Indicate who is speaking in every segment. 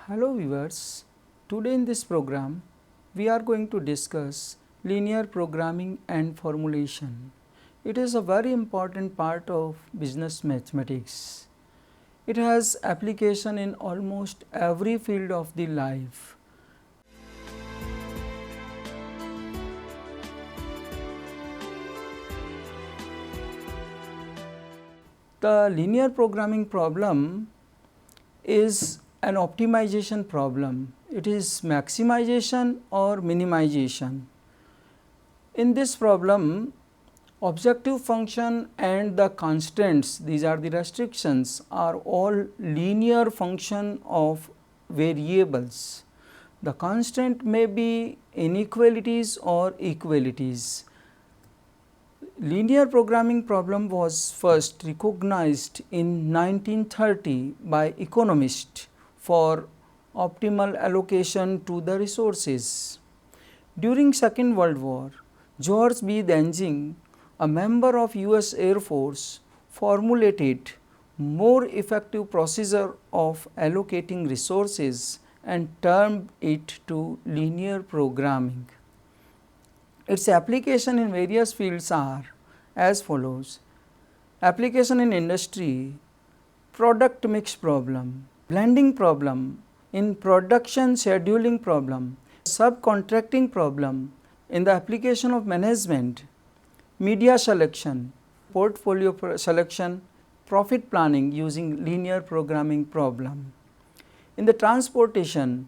Speaker 1: Hello viewers, today in this program we are going to discuss linear programming and formulation. It is a very important part of business mathematics. It has application in almost every field of the life. The linear programming problem is an optimization problem. It is maximization or minimization. In this problem, objective function and the constants, these are the restrictions, are all linear function of variables. The constant may be inequalities or equalities. Linear programming problem was first recognized in 1930 by economists for optimal allocation to the resources. During Second World War, George B. Denjing, a member of US Air Force, formulated more effective procedure of allocating resources and termed it to linear programming. Its application in various fields are as follows: application in industry, product mix problem, blending problem, in production scheduling problem, subcontracting problem, in the application of management, media selection, portfolio selection, profit planning using linear programming problem. In the transportation,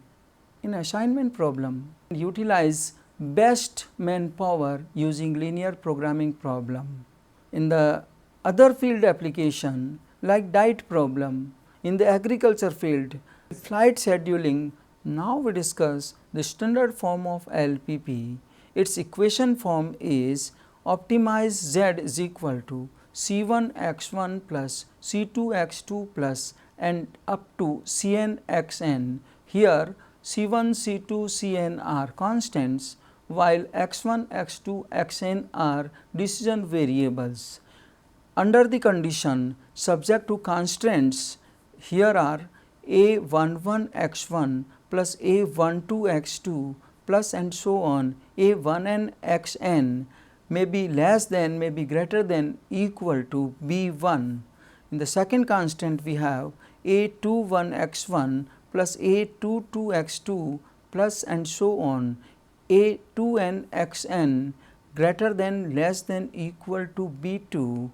Speaker 1: in assignment problem, utilize best manpower using linear programming problem. In the other field application like diet problem, in the agriculture field, flight scheduling, now we discuss the standard form of LPP. Its equation form is optimize Z is equal to C1 x1 plus C2 x2 plus and up to Cn xn. Here C1, C2, Cn are constants, while x1, x2, xn are decision variables. Under the condition subject to constraints, here are a11 x1 plus a12 x2 plus and so on, a1n xn may be less than, may be greater than, equal to b1. In the second constant we have a21 x1 plus a22 x2 plus and so on, a2n xn greater than, less than, equal to b2.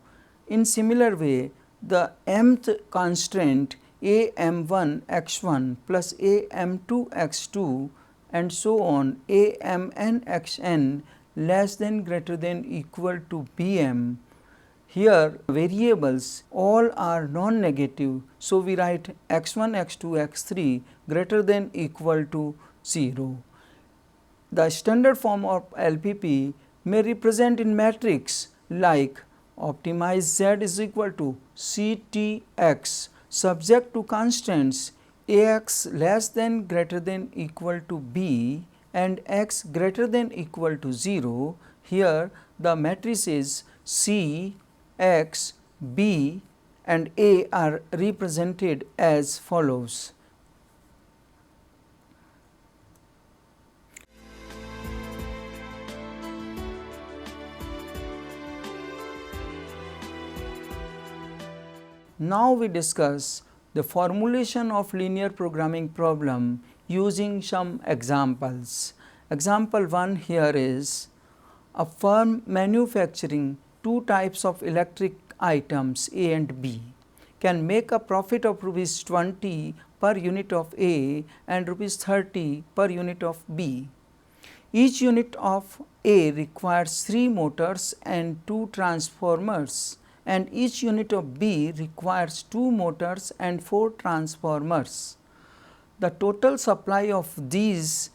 Speaker 1: In similar way, the mth constraint am1 x1 plus am2 x2 and so on, amn xn less than, greater than, equal to bm. Here variables all are non-negative, so we write x1, x2, x3 greater than, equal to 0. The standard form of LPP may represent in matrix like optimize Z is equal to CTX subject to constants Ax less than, greater than, equal to B and x greater than, equal to 0. Here the matrices C, X, B and A are represented as follows. Now we discuss the formulation of linear programming problem using some examples. Example 1 here is a firm manufacturing two types of electric items A and B can make a profit of rupees 20 per unit of A and rupees 30 per unit of B. Each unit of A requires 3 motors and 2 transformers, and each unit of B requires 2 motors and 4 transformers. The total supply of these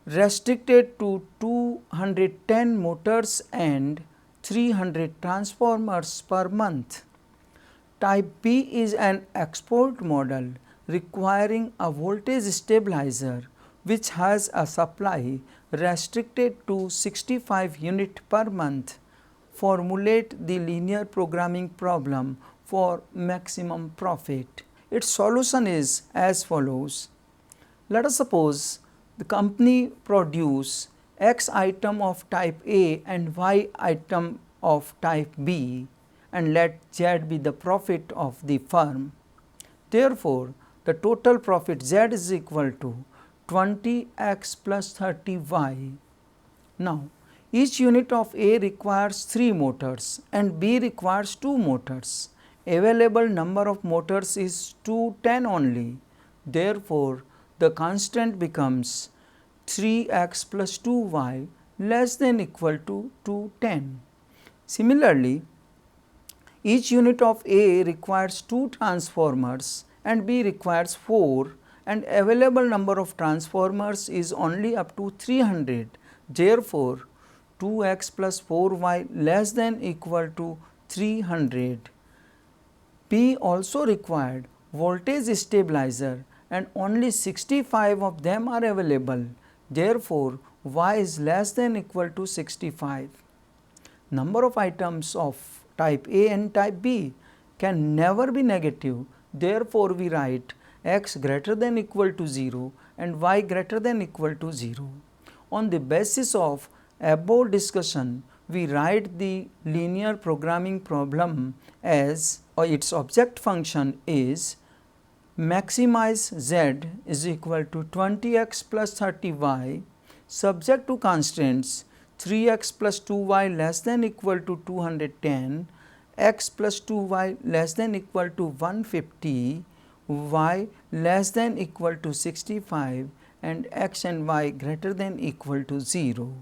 Speaker 1: restricted to 210 motors and 300 transformers per month. Type B is an export model requiring a voltage stabilizer which has a supply restricted to 65 units per month. Formulate the linear programming problem for maximum profit. Its solution is as follows. Let us suppose the company produce X item of type A and Y item of type B, and let Z be the profit of the firm. Therefore, the total profit Z is equal to 20x plus 30y. Now, each unit of A requires 3 motors and B requires 2 motors. Available number of motors is 210 only. Therefore, the constant becomes 3x plus 2y less than equal to 210. Similarly, each unit of A requires 2 transformers and B requires 4, and available number of transformers is only up to 300. Therefore, 2x plus 4y less than equal to 300. B also required voltage stabilizer and only 65 of them are available. Therefore, y is less than equal to 65. Number of items of type A and type B can never be negative. Therefore, we write x greater than equal to 0 and y greater than equal to 0. On the basis of above discussion, we write the linear programming problem as its object function is maximize z is equal to 20x plus 30y subject to constraints 3x plus 2y less than equal to 210, x plus 2y less than equal to 150, y less than equal to 65, and x and y greater than equal to 0.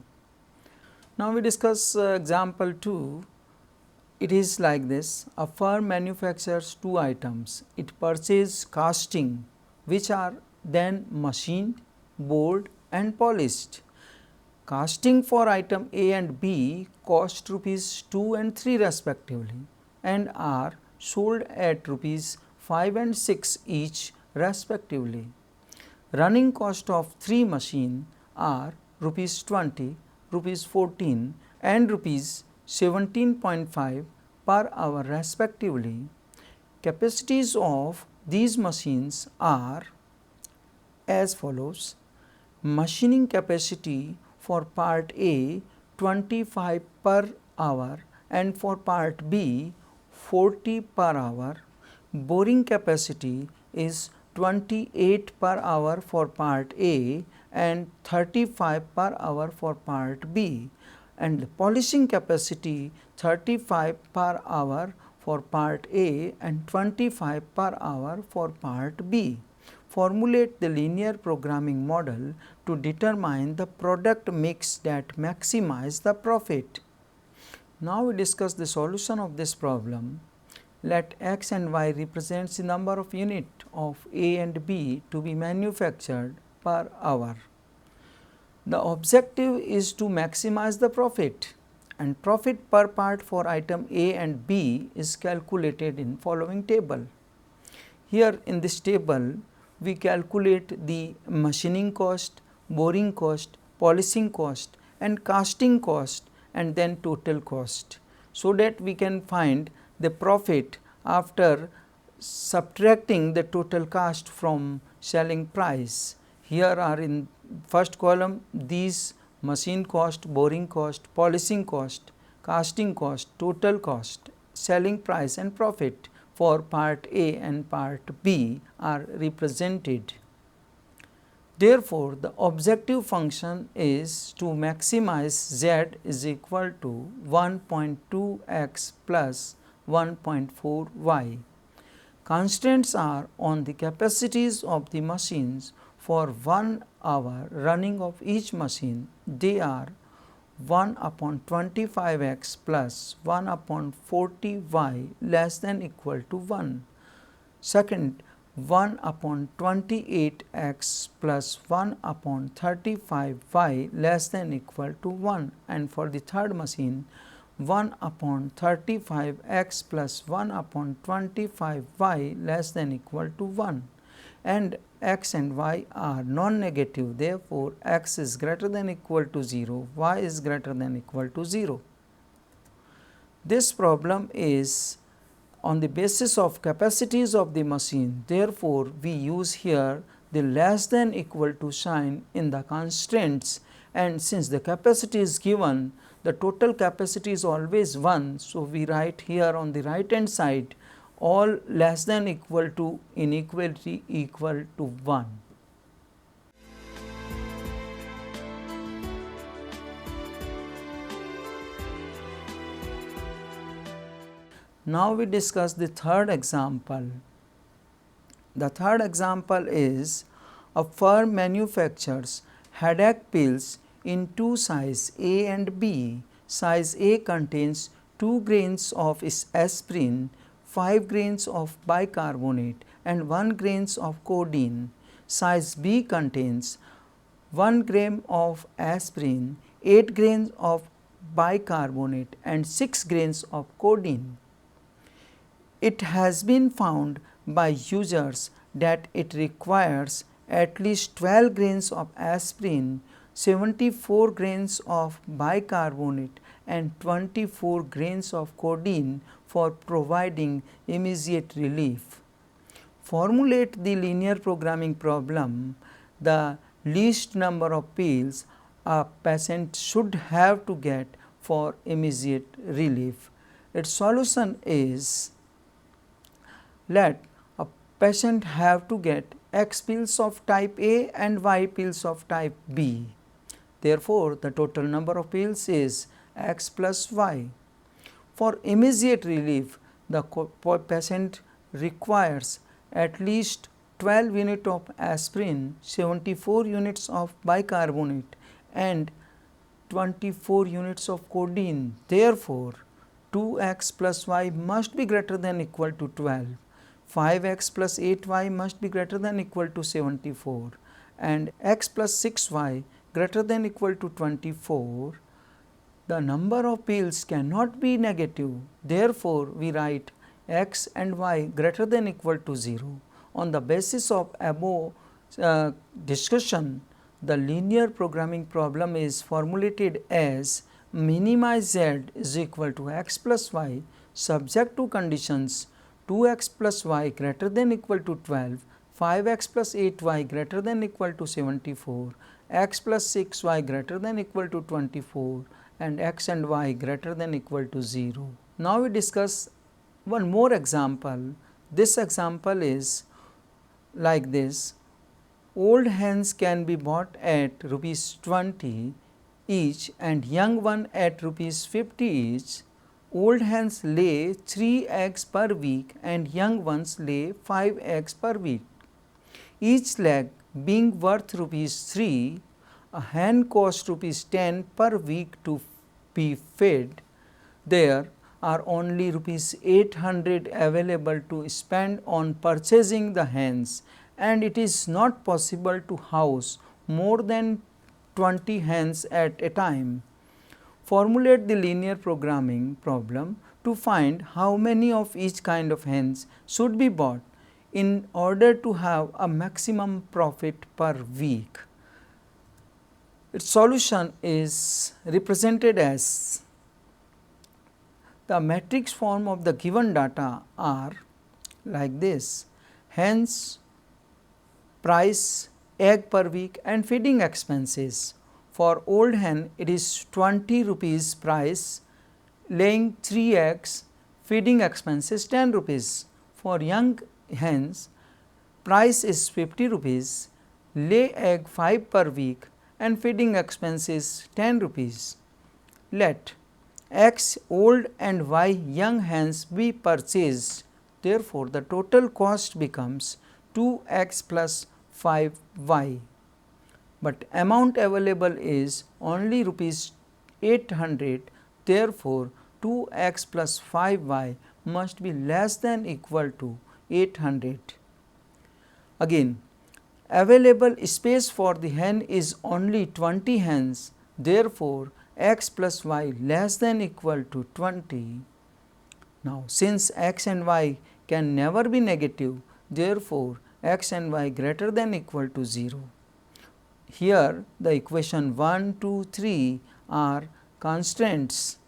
Speaker 1: Now, we discuss example 2. It is like this: a firm manufactures 2 items. It purchases casting which are then machined, bored and polished. Casting for item A and B cost rupees 2 and 3 respectively and are sold at rupees 5 and 6 each respectively. Running cost of 3 machines are rupees 20, rupees 14 and rupees 17.5 per hour respectively. Capacities of these machines are as follows: machining capacity for part A 25 per hour and for part B 40 per hour. Boring capacity is 28 per hour for part A and 35 per hour for part B, and polishing capacity 35 per hour for part A and 25 per hour for part B. Formulate the linear programming model to determine the product mix that maximize the profit. Now, we discuss the solution of this problem. Let x and y represents the number of units of A and B to be manufactured per hour. The objective is to maximize the profit, and profit per part for item A and B is calculated in following table. Here in this table, we calculate the machining cost, boring cost, polishing cost and casting cost, and then total cost, so that we can find the profit after subtracting the total cost from selling price. Here are in first column these machine cost, boring cost, polishing cost, casting cost, total cost, selling price and profit for part A and part B are represented. Therefore, the objective function is to maximize z is equal to 1.2x plus 1.4y. Constraints are on the capacities of the machines for 1 hour running of each machine. They are 1 upon 25x plus 1 upon 40y less than equal to 1. Second, 1 upon 28x plus 1 upon 35y less than equal to 1, and for the third machine 1 upon 35x plus 1 upon 25y less than equal to 1, and x and y are non-negative. Therefore, x is greater than equal to 0, y is greater than equal to 0. This problem is on the basis of capacities of the machine. Therefore, we use here the less than equal to sign in the constraints, and since the capacity is given, the total capacity is always 1. So, we write here on the right hand side all less than equal to inequality equal to 1. Now, we discuss the third example. The third example is a firm manufactures headache pills in two sizes A and B. Size A contains 2 grains of aspirin, 5 grains of bicarbonate and 1 grains of codeine. Size B contains 1 gram of aspirin, 8 grains of bicarbonate and 6 grains of codeine. It has been found by users that it requires at least 12 grains of aspirin, 74 grains of bicarbonate and 24 grains of codeine for providing immediate relief. Formulate the linear programming problem. The least number of pills a patient should have to get for immediate relief. Its solution is, let a patient have to get X pills of type A and Y pills of type B. Therefore, the total number of pills is X plus Y. For immediate relief, the patient requires at least 12 units of aspirin, 74 units of bicarbonate and 24 units of codeine. Therefore, 2x plus y must be greater than equal to 12. 5x plus 8y must be greater than equal to 74 and x plus 6y greater than equal to 24. The number of pills cannot be negative. Therefore, we write x and y greater than equal to 0. On the basis of above discussion, the linear programming problem is formulated as minimize z is equal to x plus y subject to conditions 2x plus y greater than equal to 12, 5x plus 8y greater than equal to 74, x plus 6y greater than equal to 24 and x and y greater than equal to 0. Now, we discuss one more example. This example is like this. Old hens can be bought at rupees 20 each and young one at rupees 50 each. Old hens lay 3 eggs per week and young ones lay 5 eggs per week. Each leg being worth rupees 3, a hen costs rupees 10 per week to be fed. There are only rupees 800 available to spend on purchasing the hens, and it is not possible to house more than 20 hens at a time. Formulate the linear programming problem to find how many of each kind of hens should be bought in order to have a maximum profit per week. Its solution is represented as the matrix form of the given data are like this: hens, price, egg per week and feeding expenses. For old hen, it is 20 rupees price, laying 3 eggs, feeding expenses 10 rupees. For young hens, price is 50 rupees, lay egg 5 per week and feeding expenses 10 rupees. Let X old and Y young hens be purchased. Therefore, the total cost becomes 2x plus 5y. But amount available is only rupees 800. Therefore, 2x plus 5y must be less than equal to 800. Again, available space for the hen is only 20 hens. Therefore, x plus y less than equal to 20. Now, since x and y can never be negative, therefore, x and y greater than equal to 0. Here the equation 1, 2, 3 are constraints.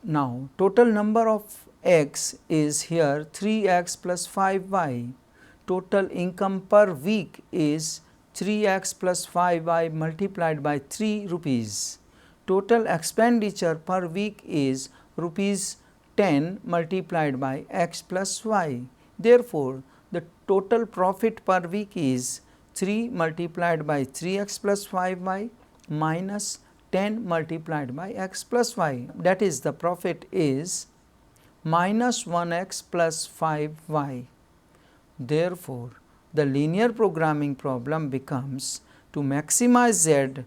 Speaker 1: Now, total number of x is here 3x plus 5y. Total income per week is 3x plus 5y multiplied by 3 rupees. Total expenditure per week is rupees 10 multiplied by x plus y. Therefore, the total profit per week is 3 multiplied by 3x plus 5y minus 10 multiplied by x plus y. That is, the profit is minus 1x plus 5y. Therefore, the linear programming problem becomes to maximize z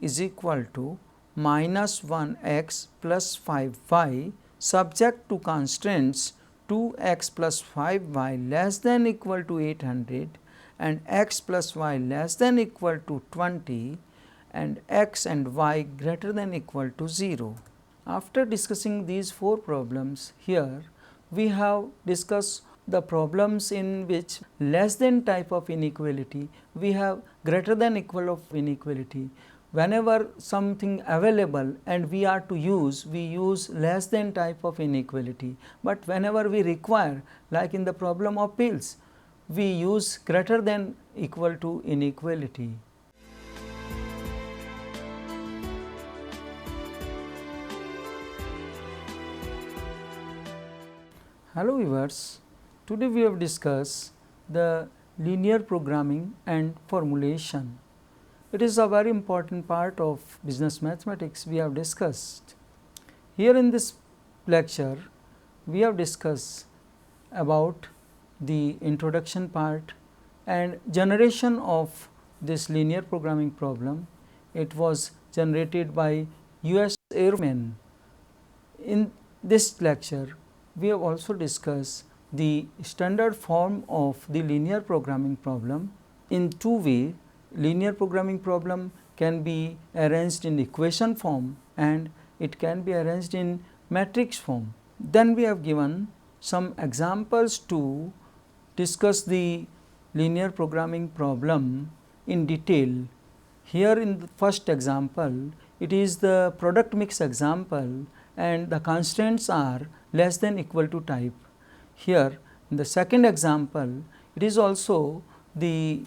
Speaker 1: is equal to minus 1x plus 5y subject to constraints 2x plus 5y less than equal to 800 and x plus y less than equal to 20 and x and y greater than equal to 0. After discussing these 4 problems, here we have discussed the problems in which less than type of inequality, we have greater than equal of inequality. Whenever something available and we are to use, we use less than type of inequality, but whenever we require, like in the problem of pills, we use greater than equal to inequality. Hello viewers, today we have discussed the linear programming and formulation. It is a very important part of business mathematics we have discussed. Here in this lecture, we have discussed about the introduction part and generation of this linear programming problem. It was generated by US Airmen. In this lecture, we have also discussed the standard form of the linear programming problem in two ways. Linear programming problem can be arranged in equation form and it can be arranged in matrix form. Then we have given some examples to discuss the linear programming problem in detail. Here in the first example, it is the product mix example and the constraints are less than equal to type. Here in the second example, it is also the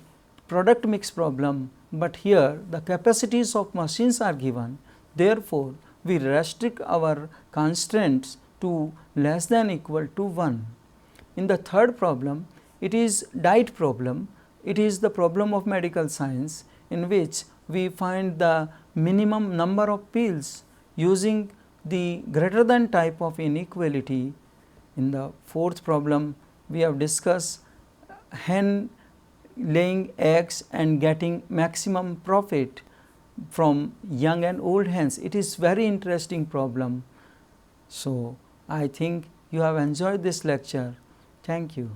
Speaker 1: product mix problem, but here the capacities of machines are given. Therefore, we restrict our constraints to less than equal to 1. In the third problem, it is diet problem. It is the problem of medical science in which we find the minimum number of pills using the greater than type of inequality. In the fourth problem, we have discussed hen laying eggs and getting maximum profit from young and old hens. It is very interesting problem. So, I think you have enjoyed this lecture. Thank you.